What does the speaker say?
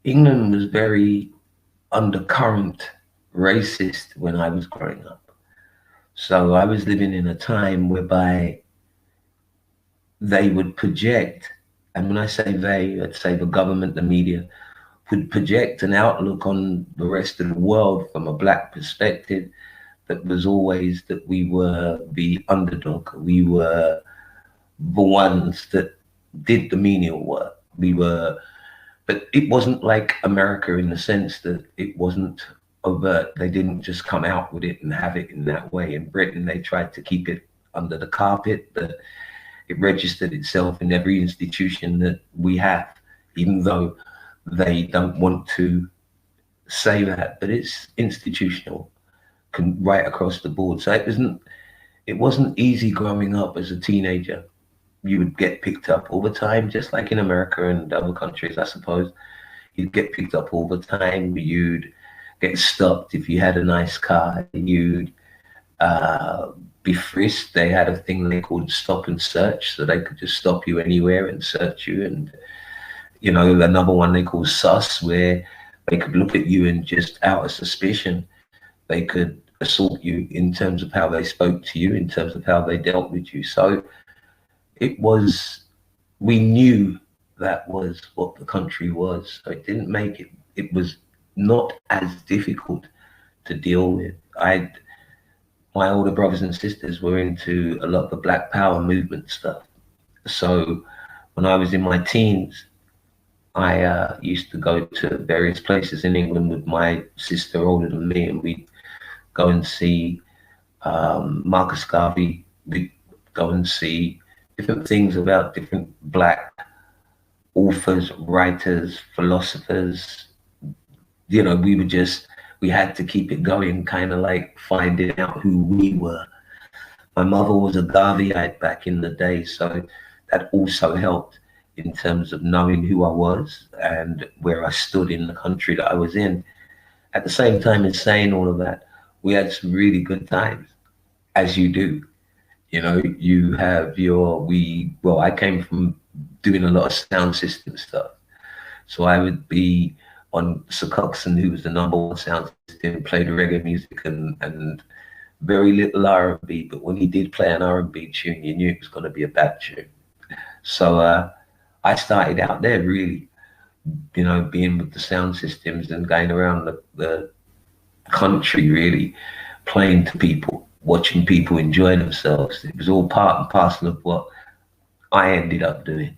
England was very undercurrent racist when I was growing up. So I was living in a time whereby they would project, and when I say they, I'd say the government, the media, would project an outlook on the rest of the world from a black perspective that was always that we were the underdog. We were the ones that did the menial work. We were, but it wasn't like America in the sense that it wasn't overt. They didn't just come out with it and have it in that way. In Britain, they tried to keep it under the carpet. It registered itself in every institution that we have, even though they don't want to say that, but it's institutional, right across the board. So it wasn't easy growing up as a teenager. You would get picked up all the time, just like in America and other countries, I suppose. You'd get picked up all the time. You'd get stopped if you had a nice car. You'd uh, be frisked. They had a thing they called stop and search, so they could just stop you anywhere and search you. And another one they call sus, where they could look at you and just out of suspicion, they could assault you in terms of how they spoke to you, in terms of how they dealt with you. So it was, we knew that was what the country was. So it didn't make it, it was not as difficult to deal with. My older brothers and sisters were into a lot of the Black Power movement stuff. So when I was in my teens, I used to go to various places in England with my sister older than me, and we'd go and see Marcus Garvey. We'd go and see different things about different black authors, writers, philosophers. We had to keep it going, kind of like finding out who we were. My mother was a Garveyite back in the day, so that also helped in terms of knowing who I was and where I stood in the country that I was in. At the same time as saying all of that, we had some really good times, as you do. You have I came from doing a lot of sound system stuff. So I would be on Sir Coxsone, who was the number one sound system, played reggae music and very little R&B. But when he did play an R&B tune, you knew it was going to be a bad tune. So I started out there really, being with the sound systems and going around the country really, playing to people, watching people enjoy themselves. It was all part and parcel of what I ended up doing.